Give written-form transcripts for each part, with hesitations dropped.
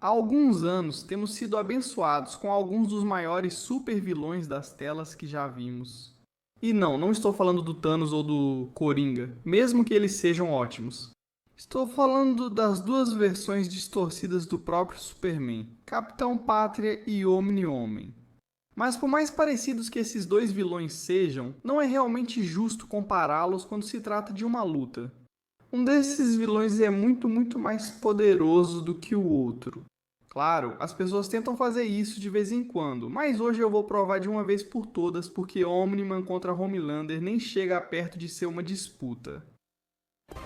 Há alguns anos temos sido abençoados com alguns dos maiores supervilões das telas que já vimos. E não estou falando do Thanos ou do Coringa, mesmo que eles sejam ótimos. Estou falando das duas versões distorcidas do próprio Superman, Capitão Pátria e Omni-Homem. Mas por mais parecidos que esses dois vilões sejam, não é realmente justo compará-los quando se trata de uma luta. Um desses vilões é muito mais poderoso do que o outro. Claro, as pessoas tentam fazer isso de vez em quando, mas hoje eu vou provar de uma vez por todas porque Omni-Man contra Homelander nem chega perto de ser uma disputa.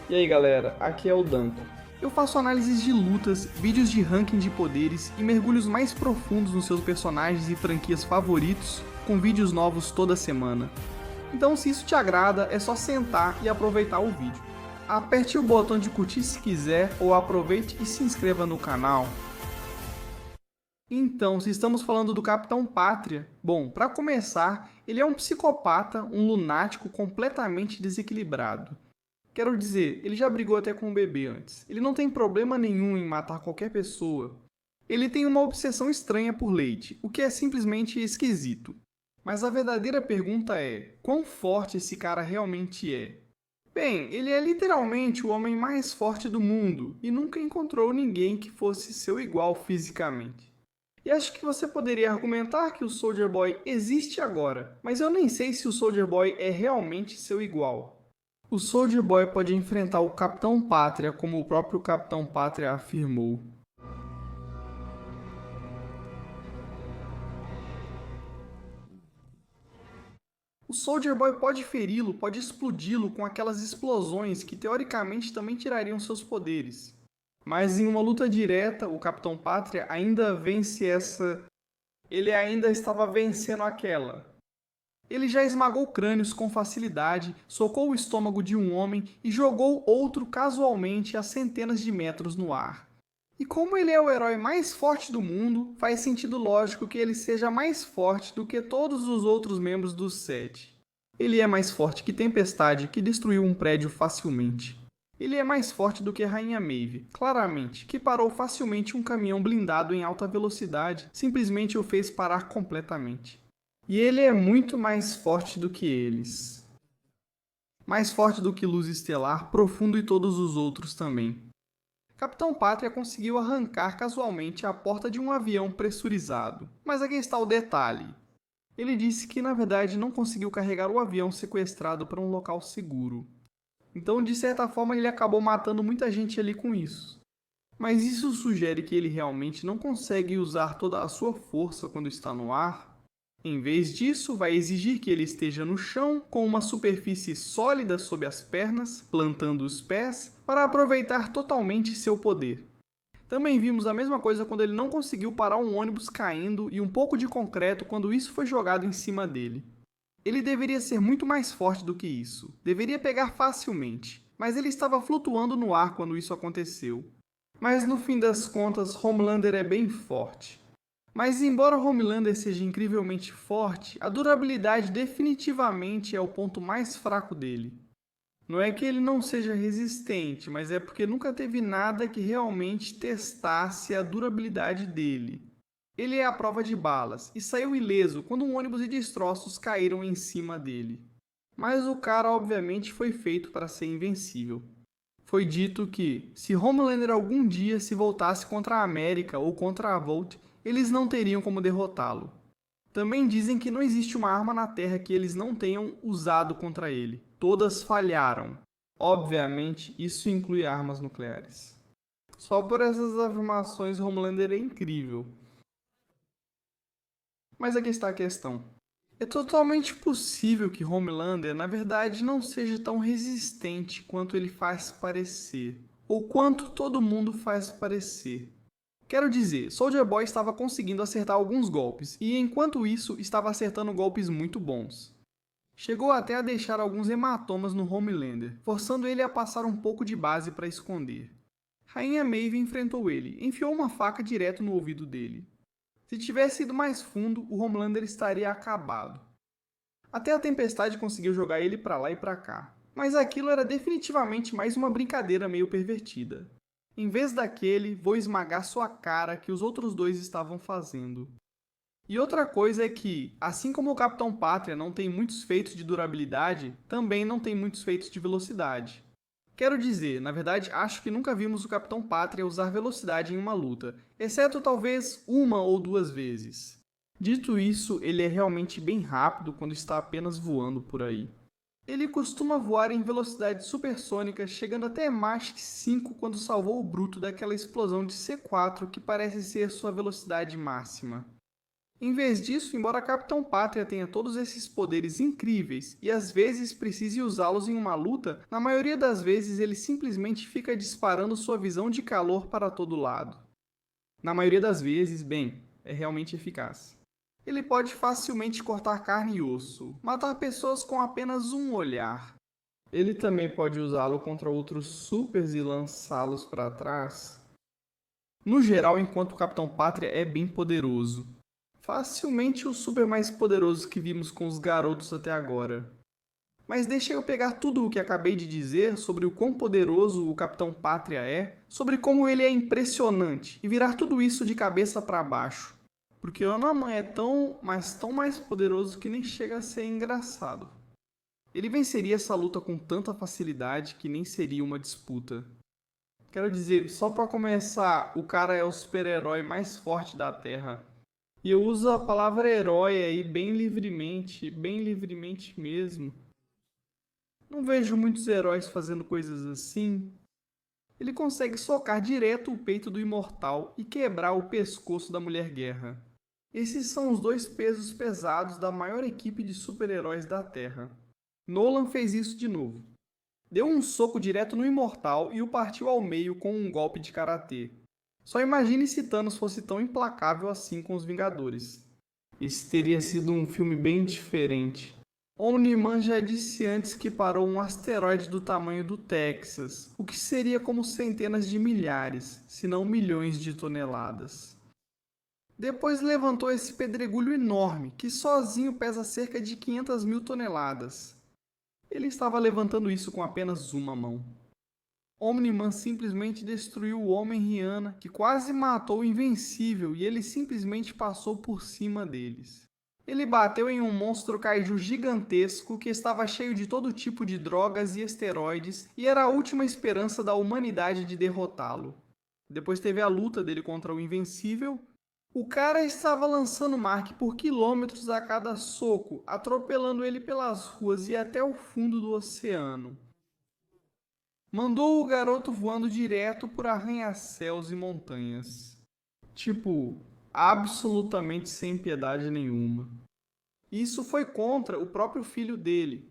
E aí galera, aqui é o Danko. Eu faço análises de lutas, vídeos de ranking de poderes e mergulhos mais profundos nos seus personagens e franquias favoritos, com vídeos novos toda semana. Então se isso te agrada, é só sentar e aproveitar o vídeo. Aperte o botão de curtir se quiser, ou aproveite e se inscreva no canal. Então, se estamos falando do Capitão Pátria, bom, para começar, ele é um psicopata, um lunático completamente desequilibrado. Quero dizer, ele já brigou até com um bebê antes. Ele não tem problema nenhum em matar qualquer pessoa. Ele tem uma obsessão estranha por leite, o que é simplesmente esquisito. Mas a verdadeira pergunta é, quão forte esse cara realmente é? Bem, ele é literalmente o homem mais forte do mundo e nunca encontrou ninguém que fosse seu igual fisicamente. E acho que você poderia argumentar que o Soldier Boy existe agora, mas eu nem sei se o Soldier Boy é realmente seu igual. O Soldier Boy pode enfrentar o Capitão Pátria, como o próprio Capitão Pátria afirmou. O Soldier Boy pode feri-lo, pode explodi-lo com aquelas explosões que teoricamente também tirariam seus poderes. Mas em uma luta direta, o Capitão Pátria ainda vence essa... Ele ainda estava vencendo aquela. Ele já esmagou crânios com facilidade, socou o estômago de um homem e jogou outro casualmente a centenas de metros no ar. E como ele é o herói mais forte do mundo, faz sentido lógico que ele seja mais forte do que todos os outros membros dos Sete. Ele é mais forte que Tempestade, que destruiu um prédio facilmente. Ele é mais forte do que Rainha Maeve, claramente, que parou facilmente um caminhão blindado em alta velocidade, simplesmente o fez parar completamente. E ele é muito mais forte do que eles. Mais forte do que Luz Estelar, Profundo e todos os outros também. Capitão Pátria conseguiu arrancar casualmente a porta de um avião pressurizado. Mas aqui está o detalhe. Ele disse que na verdade não conseguiu carregar o avião sequestrado para um local seguro. Então, de certa forma, ele acabou matando muita gente ali com isso. Mas isso sugere que ele realmente não consegue usar toda a sua força quando está no ar? Em vez disso, vai exigir que ele esteja no chão, com uma superfície sólida sob as pernas, plantando os pés, para aproveitar totalmente seu poder. Também vimos a mesma coisa quando ele não conseguiu parar um ônibus caindo e um pouco de concreto quando isso foi jogado em cima dele. Ele deveria ser muito mais forte do que isso, deveria pegar facilmente, mas ele estava flutuando no ar quando isso aconteceu. Mas no fim das contas, Homelander é bem forte. Mas embora Homelander seja incrivelmente forte, a durabilidade definitivamente é o ponto mais fraco dele. Não é que ele não seja resistente, mas é porque nunca teve nada que realmente testasse a durabilidade dele. Ele é a prova de balas, e saiu ileso quando um ônibus de destroços caíram em cima dele. Mas o cara obviamente foi feito para ser invencível. Foi dito que, se Homelander algum dia se voltasse contra a América ou contra a Volt, eles não teriam como derrotá-lo. Também dizem que não existe uma arma na Terra que eles não tenham usado contra ele. Todas falharam. Obviamente, isso inclui armas nucleares. Só por essas afirmações, Homelander é incrível. Mas aqui está a questão. É totalmente possível que Homelander, na verdade, não seja tão resistente quanto ele faz parecer, ou quanto todo mundo faz parecer. Quero dizer, Soldier Boy estava conseguindo acertar alguns golpes, e enquanto isso, estava acertando golpes muito bons. Chegou até a deixar alguns hematomas no Homelander, forçando ele a passar um pouco de base para esconder. Rainha Maeve enfrentou ele, enfiou uma faca direto no ouvido dele. Se tivesse ido mais fundo, o Homelander estaria acabado. Até a Tempestade conseguiu jogar ele pra lá e pra cá, mas aquilo era definitivamente mais uma brincadeira meio pervertida. Em vez daquele, vou esmagar sua cara que os outros dois estavam fazendo. E outra coisa é que, assim como o Capitão Pátria não tem muitos feitos de durabilidade, também não tem muitos feitos de velocidade. Quero dizer, na verdade, acho que nunca vimos o Capitão Pátria usar velocidade em uma luta, exceto talvez uma ou duas vezes. Dito isso, ele é realmente bem rápido quando está apenas voando por aí. Ele costuma voar em velocidade supersônica, chegando até Mach 5 quando salvou o Bruto daquela explosão de C4 que parece ser sua velocidade máxima. Em vez disso, embora Capitão Pátria tenha todos esses poderes incríveis e às vezes precise usá-los em uma luta, na maioria das vezes ele simplesmente fica disparando sua visão de calor para todo lado. Na maioria das vezes, bem, é realmente eficaz. Ele pode facilmente cortar carne e osso, matar pessoas com apenas um olhar. Ele também pode usá-lo contra outros supers e lançá-los para trás. No geral, enquanto o Capitão Pátria é bem poderoso. Facilmente o super mais poderoso que vimos com os garotos até agora. Mas deixa eu pegar tudo o que acabei de dizer sobre o quão poderoso o Capitão Pátria é, sobre como ele é impressionante, e virar tudo isso de cabeça para baixo. Porque o Onaman é tão mais poderoso que nem chega a ser engraçado. Ele venceria essa luta com tanta facilidade que nem seria uma disputa. Quero dizer, só para começar, o cara é o super-herói mais forte da Terra. E eu uso a palavra herói aí bem livremente mesmo. Não vejo muitos heróis fazendo coisas assim. Ele consegue socar direto o peito do imortal e quebrar o pescoço da mulher-guerra. Esses são os dois pesos pesados da maior equipe de super-heróis da Terra. Nolan fez isso de novo. Deu um soco direto no imortal e o partiu ao meio com um golpe de karatê. Só imagine se Thanos fosse tão implacável assim com os Vingadores. Esse teria sido um filme bem diferente. Omni-Man já disse antes que parou um asteroide do tamanho do Texas, o que seria como centenas de milhares, se não milhões de toneladas. Depois levantou esse pedregulho enorme, que sozinho pesa cerca de 500 mil toneladas. Ele estava levantando isso com apenas uma mão. Omni-Man simplesmente destruiu o Homem-Rihanna, que quase matou o Invencível, e ele simplesmente passou por cima deles. Ele bateu em um monstro kaiju gigantesco que estava cheio de todo tipo de drogas e esteroides e era a última esperança da humanidade de derrotá-lo. Depois teve a luta dele contra o Invencível. O cara estava lançando Mark por quilômetros a cada soco, atropelando ele pelas ruas e até o fundo do oceano. Mandou o garoto voando direto por arranha-céus e montanhas. Tipo, absolutamente sem piedade nenhuma. Isso foi contra o próprio filho dele.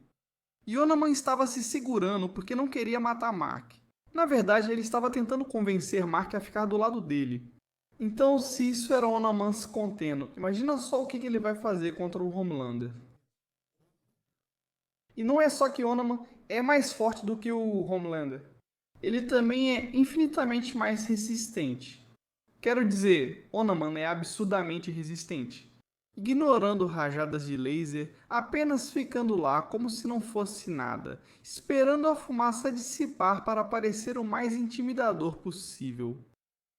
Yonaman estava se segurando porque não queria matar Mark. Na verdade, ele estava tentando convencer Mark a ficar do lado dele. Então, se isso era Onaman se contendo, imagina só o que ele vai fazer contra o Homelander. E não é só que Onaman é mais forte do que o Homelander. Ele também é infinitamente mais resistente. Quero dizer, Onaman é absurdamente resistente. Ignorando rajadas de laser, apenas ficando lá como se não fosse nada, esperando a fumaça dissipar para parecer o mais intimidador possível.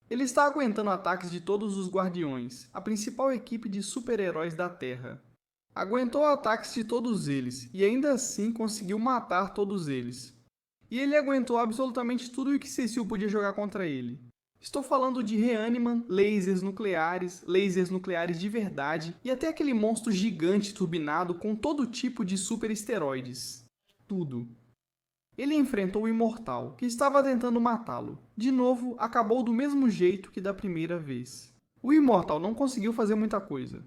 Ele está aguentando ataques de todos os Guardiões, a principal equipe de super-heróis da Terra. Aguentou ataques de todos eles, e ainda assim conseguiu matar todos eles. E ele aguentou absolutamente tudo o que Cecil podia jogar contra ele. Estou falando de Reaniman, lasers nucleares de verdade, e até aquele monstro gigante turbinado com todo tipo de super esteroides. Tudo. Ele enfrentou o Imortal, que estava tentando matá-lo. De novo, acabou do mesmo jeito que da primeira vez. O Imortal não conseguiu fazer muita coisa.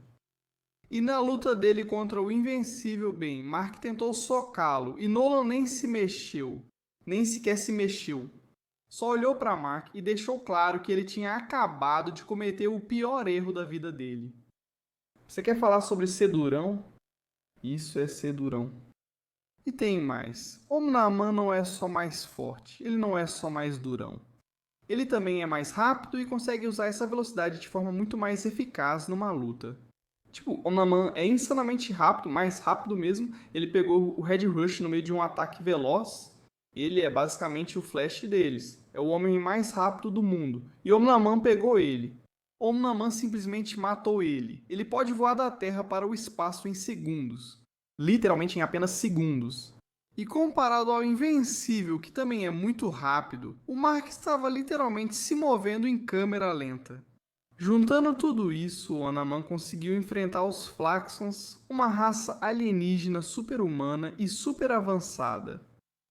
E na luta dele contra o Invencível, bem, Mark tentou socá-lo e Nolan nem se mexeu. Nem sequer se mexeu. Só olhou para Mark e deixou claro que ele tinha acabado de cometer o pior erro da vida dele. Você quer falar sobre ser durão? Isso é ser durão. E tem mais. Omnaman não é só mais forte, ele não é só mais durão. Ele também é mais rápido e consegue usar essa velocidade de forma muito mais eficaz numa luta. Tipo, Omnaman é insanamente rápido, mais rápido mesmo. Ele pegou o Red Rush no meio de um ataque veloz. Ele é basicamente o Flash deles. é o homem mais rápido do mundo, e Omnaman pegou ele. Omnaman simplesmente matou ele. Ele pode voar da Terra para o espaço em segundos. Literalmente em apenas segundos. E comparado ao Invencível, que também é muito rápido, o Mark estava literalmente se movendo em câmera lenta. Juntando tudo isso, o Omnaman conseguiu enfrentar os Flaxons, uma raça alienígena super-humana e super avançada.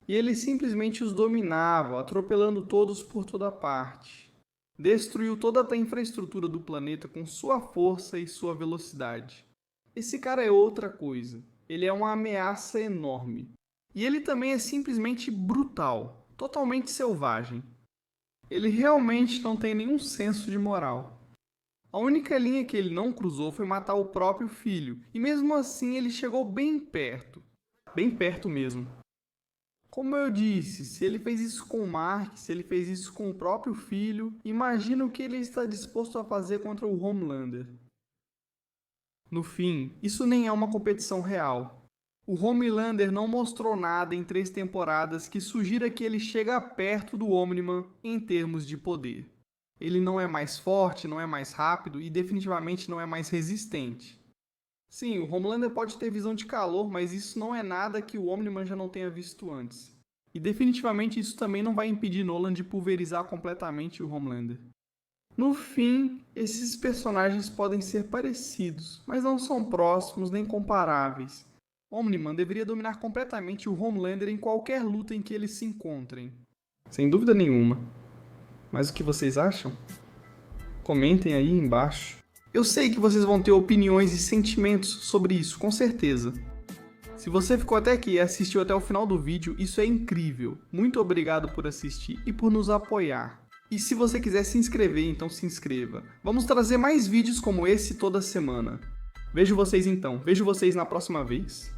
E ele simplesmente os dominava, atropelando todos por toda parte. Destruiu toda a infraestrutura do planeta com sua força e sua velocidade. Esse cara é outra coisa. Ele é uma ameaça enorme. E ele também é simplesmente brutal, totalmente selvagem. Ele realmente não tem nenhum senso de moral. A única linha que ele não cruzou foi matar o próprio filho, e mesmo assim ele chegou bem perto mesmo. Como eu disse, se ele fez isso com o Mark, se ele fez isso com o próprio filho, imagina o que ele está disposto a fazer contra o Homelander. No fim, isso nem é uma competição real. O Homelander não mostrou nada em 3 temporadas que sugira que ele chega perto do Omniman em termos de poder. Ele não é mais forte, não é mais rápido e definitivamente não é mais resistente. Sim, o Homelander pode ter visão de calor, mas isso não é nada que o Omniman já não tenha visto antes. E definitivamente isso também não vai impedir Nolan de pulverizar completamente o Homelander. No fim, esses personagens podem ser parecidos, mas não são próximos nem comparáveis. Omniman deveria dominar completamente o Homelander em qualquer luta em que eles se encontrem. Sem dúvida nenhuma. Mas o que vocês acham? Comentem aí embaixo. Eu sei que vocês vão ter opiniões e sentimentos sobre isso, com certeza. Se você ficou até aqui e assistiu até o final do vídeo, isso é incrível. Muito obrigado por assistir e por nos apoiar. E se você quiser se inscrever, então se inscreva. Vamos trazer mais vídeos como esse toda semana. Vejo vocês então. Vejo vocês na próxima vez.